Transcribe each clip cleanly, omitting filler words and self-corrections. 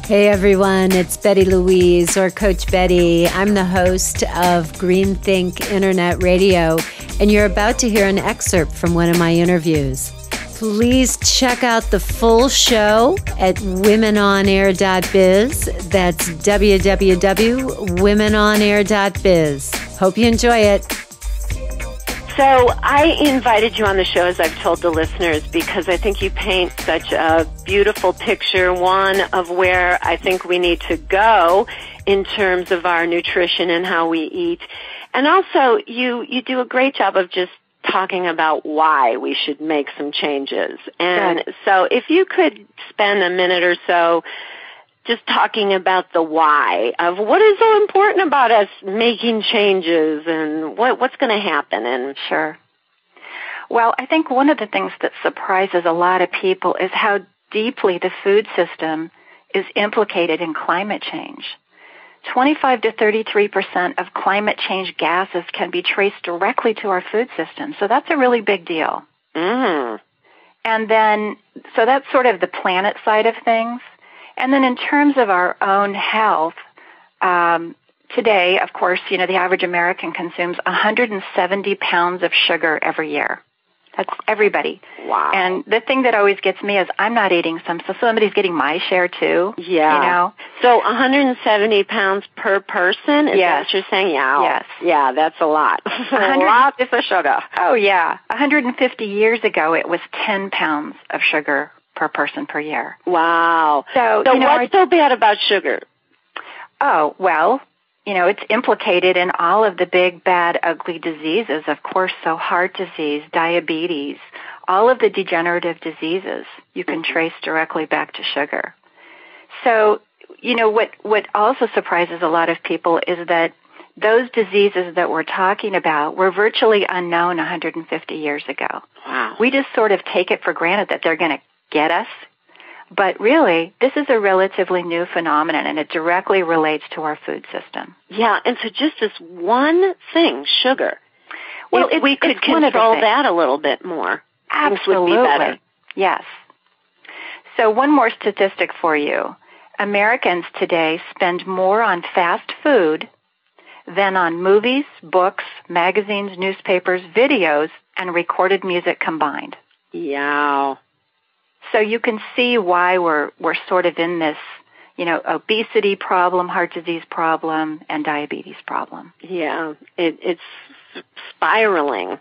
Hey everyone, it's Betty Louise or Coach Betty. I'm the host of Green Think Internet Radio, and you're about to hear an excerpt from one of my interviews. Please check out the full show at womenonair.biz. That's www.womenonair.biz. Hope you enjoy it. So I invited you on the show, as I've told the listeners, because I think you paint such a beautiful picture, one of where I think we need to go in terms of our nutrition and how we eat. And also, you do a great job of just talking about why we should make some changes. And so if you could spend a minute or so just talking about the why of what is so important about us making changes and what's going to happen. And Sure. Well, I think one of the things that surprises a lot of people is how deeply the food system is implicated in climate change. 25 to 33% of climate change gases can be traced directly to our food system. So that's a really big deal. Mm. And then, so that's sort of the planet side of things. And then in terms of our own health, today, of course, the average American consumes 170 pounds of sugar every year. That's everybody. Wow. And the thing that always gets me is I'm not eating some, so somebody's getting my share too. Yeah. So 170 pounds per person? Is that what you're saying? Yeah. Yes. Yeah, that's a lot. Lots of sugar. Oh, yeah. 150 years ago, it was 10 pounds of sugar per person per year. Wow. So what's so bad about sugar? Oh, well, it's implicated in all of the big, bad, ugly diseases, of course, so heart disease, diabetes, all of the degenerative diseases you can trace directly back to sugar. So, what also surprises a lot of people is that those diseases that we're talking about were virtually unknown 150 years ago. Wow. We just sort of take it for granted that they're going to get us. But really, this is a relatively new phenomenon, and it directly relates to our food system. Yeah, and so just this one thing, sugar. Well, if we could control that a little bit more, absolutely. things would be better. Yes. So one more statistic for you. Americans today spend more on fast food than on movies, books, magazines, newspapers, videos, and recorded music combined. Yeah. So you can see why we're sort of in this, obesity problem, heart disease problem, and diabetes problem. Yeah, it's spiraling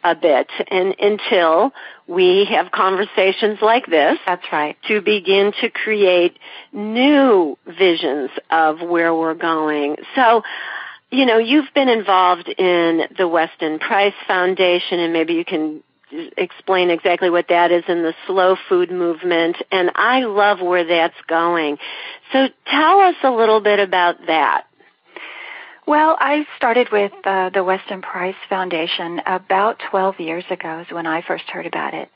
a bit, and until we have conversations like this. That's right. To begin to create new visions of where we're going. So, you've been involved in the Weston Price Foundation, and maybe you can explain exactly what that is in the slow food movement, and I love where that's going. So tell us a little bit about that. Well, I started with the Weston Price Foundation about 12 years ago is when I first heard about it.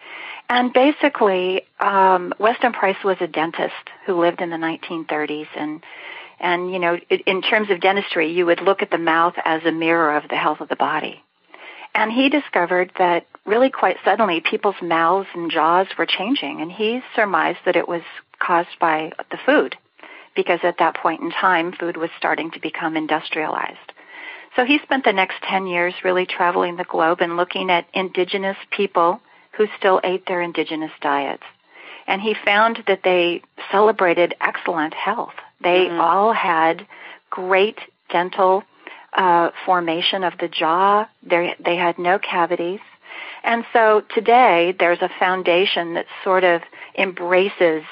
And basically, Weston Price was a dentist who lived in the 1930s, and in terms of dentistry, you would look at the mouth as a mirror of the health of the body. And he discovered that really quite suddenly people's mouths and jaws were changing, and he surmised that it was caused by the food, because at that point in time, food was starting to become industrialized. So he spent the next 10 years really traveling the globe and looking at indigenous people who still ate their indigenous diets. And he found that they celebrated excellent health. They all had great dental formation of the jaw. They had no cavities. And so today there's a foundation that sort of embraces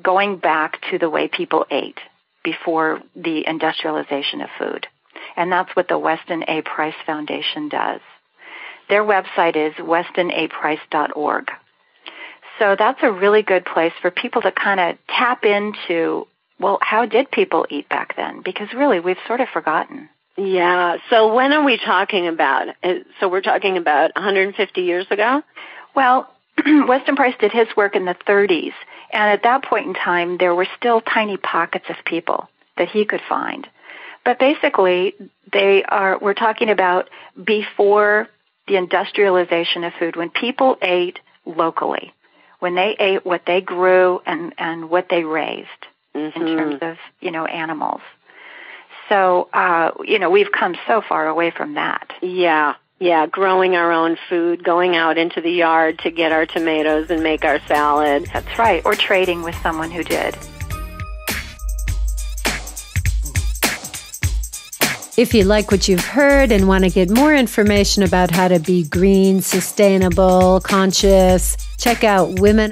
going back to the way people ate before the industrialization of food. And that's what the Weston A. Price Foundation does. Their website is westonaprice.org. So that's a really good place for people to kind of tap into, well, how did people eat back then? Because really, we've sort of forgotten. Yeah. So when are we talking about? So we're talking about 150 years ago? Well, Weston Price did his work in the 30s, and at that point in time, there were still tiny pockets of people that he could find. But basically, we're talking about before the industrialization of food, when people ate locally, when they ate what they grew and what they raised. in terms of, animals. So, we've come so far away from that. Yeah, growing our own food, going out into the yard to get our tomatoes and make our salad. That's right, or trading with someone who did. If you like what you've heard and want to get more information about how to be green, sustainable, conscious, check out Women